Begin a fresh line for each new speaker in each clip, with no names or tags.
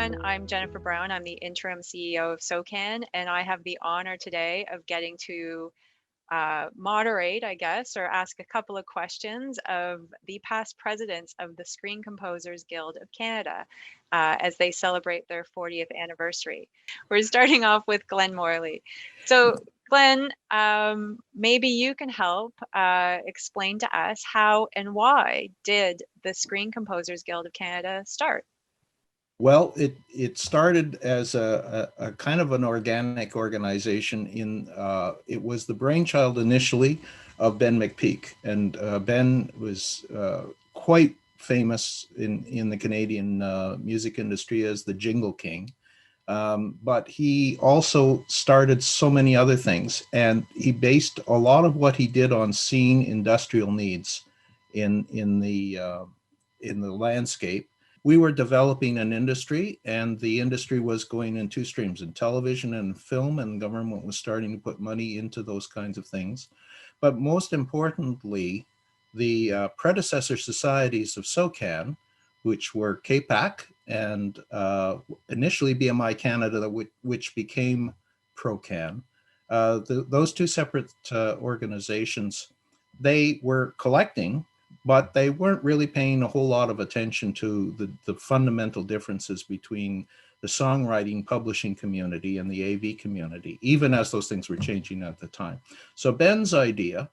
everyone. I'm Jennifer Brown. I'm the interim CEO of SOCAN, and I have the honor today of getting to moderate, I guess, or ask a couple of questions of the past presidents of the Screen Composers Guild of Canada as they celebrate their 40th anniversary. We're starting off with Glenn Morley. So, Glenn, maybe you can help explain to us how and why did the Screen Composers Guild of Canada start?
Well, it started as a kind of an organic organization. It was the brainchild initially of Ben McPeak, and Ben was quite famous in the Canadian music industry as the Jingle King. But he also started so many other things, and he based a lot of what he did on seeing industrial needs in the landscape. We were developing an industry, and the industry was going in two streams, in television and film, and the government was starting to put money into those kinds of things. But most importantly, the predecessor societies of SOCAN, which were CAPAC and initially BMI Canada, which became ProCan, those two separate organizations, they were collecting, but they weren't really paying a whole lot of attention to the fundamental differences between the songwriting publishing community and the AV community, even as those things were changing at the time. So Ben's idea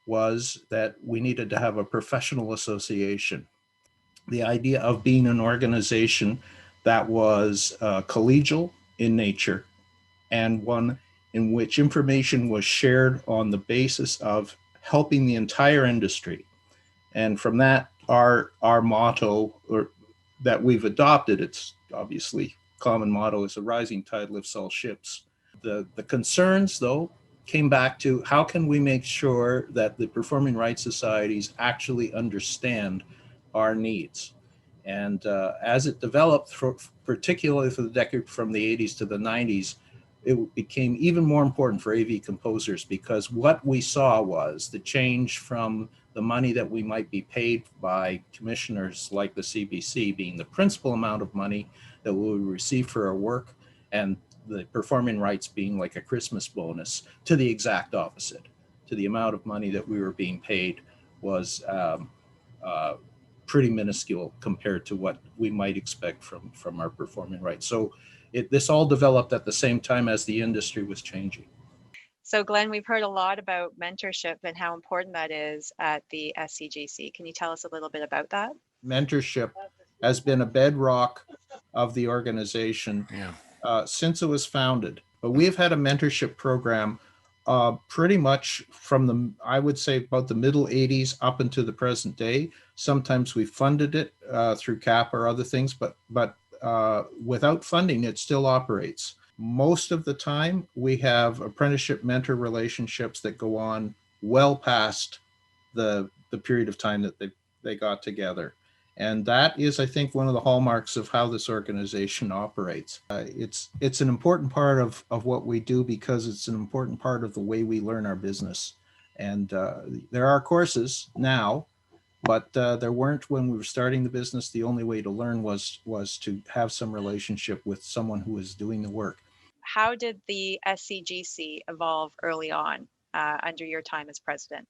was that we needed to have a professional association. The idea of being an organization that was collegial in nature and one in which information was shared on the basis of helping the entire industry. And from that, our motto, or that we've adopted, it's obviously common motto, is a rising tide lifts all ships. The concerns, though, came back to how can we make sure that the performing rights societies actually understand our needs. And as it developed, particularly for the decade from the 80s to the 90s, it became even more important for AV composers, because what we saw was the change from the money that we might be paid by commissioners like the CBC being the principal amount of money that we would receive for our work, and the performing rights being like a Christmas bonus, to the exact opposite, to the amount of money that we were being paid was pretty minuscule compared to what we might expect from our performing rights. So this all developed at the same time as the industry was changing.
So Glenn, we've heard a lot about mentorship and how important that is at the SCGC. Can you tell us a little bit about that?
Mentorship has been a bedrock of the organization since it was founded. But we've had a mentorship program pretty much from I would say about the middle 80s up into the present day. Sometimes we funded it through CAP or other things, but without funding, it still operates. Most of the time, we have apprenticeship mentor relationships that go on well past the period of time that they got together. And that is, I think, one of the hallmarks of how this organization operates. It's an important part of what we do, because it's an important part of the way we learn our business. And there are courses now, but there weren't when we were starting the business. The only way to learn was to have some relationship with someone who was doing the work.
How did the SCGC evolve early on under your time as president?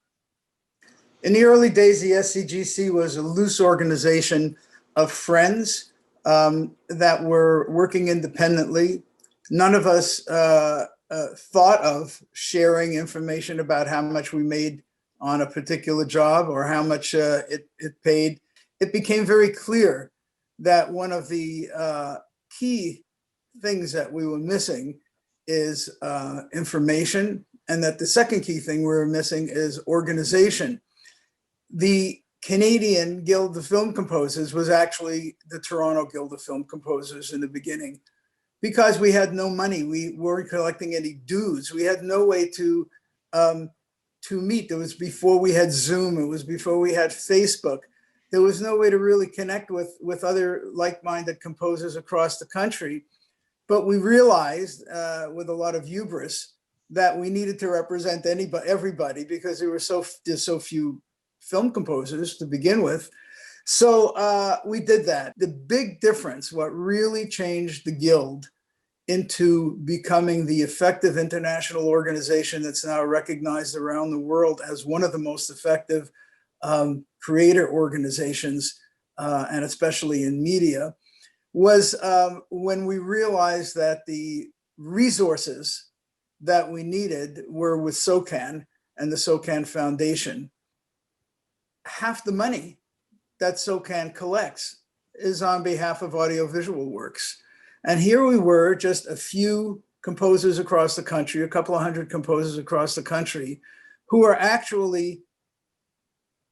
In the early days, the SCGC was a loose organization of friends that were working independently. None of us thought of sharing information about how much we made on a particular job or how much it paid. It became very clear that one of the key things that we were missing is information, and that the second key thing we were missing is organization. The Canadian Guild of Film Composers was actually the Toronto Guild of Film Composers in the beginning, because we had no money. We weren't collecting any dues. We had no way to meet. It was before we had Zoom. It was before we had Facebook. There was no way to really connect with other like-minded composers across the country. But we realized with a lot of hubris that we needed to represent everybody, because there's so few film composers to begin with, So we did that. The big difference, what really changed the Guild into becoming the effective international organization that's now recognized around the world as one of the most effective creator organizations, and especially in media, was when we realized that the resources that we needed were with SOCAN and the SOCAN Foundation. Half the money that SOCAN collects is on behalf of audiovisual works. And here we were, just a few composers across the country, a couple of hundred composers across the country, who are actually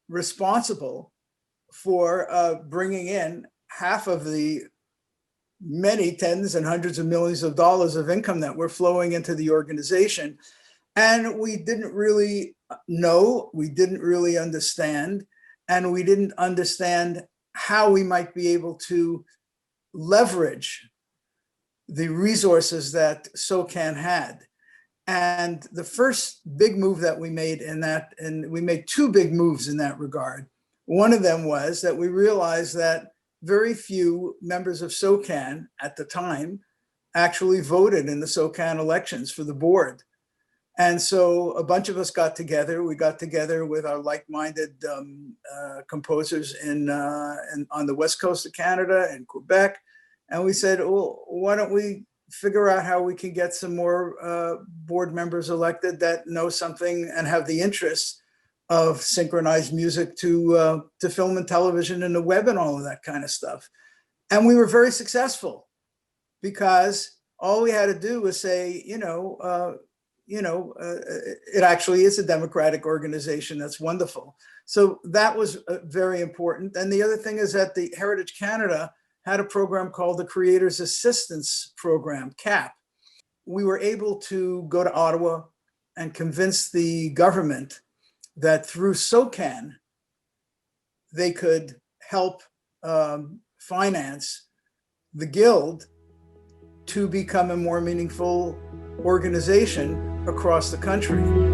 responsible for bringing in half of the many tens and hundreds of millions of dollars of income that were flowing into the organization. And we didn't really know, we didn't really understand, and we didn't understand how we might be able to leverage the resources that SOCAN had. And the first big move that we made in that, and we made two big moves in that regard. One of them was that we realized that very few members of SOCAN at the time actually voted in the SOCAN elections for the board. And so a bunch of us got together. We got together with our like-minded composers on the west coast of Canada and Quebec. And we said, well, why don't we figure out how we can get some more board members elected that know something and have the interests of synchronized music to film and television and the web and all of that kind of stuff. And we were very successful because all we had to do was say, it actually is a democratic organization. That's wonderful. So that was very important. And the other thing is that the Heritage Canada had a program called the Creators Assistance Program, CAP. We were able to go to Ottawa and convince the government that through SOCAN, they could help finance the Guild to become a more meaningful organization across the country.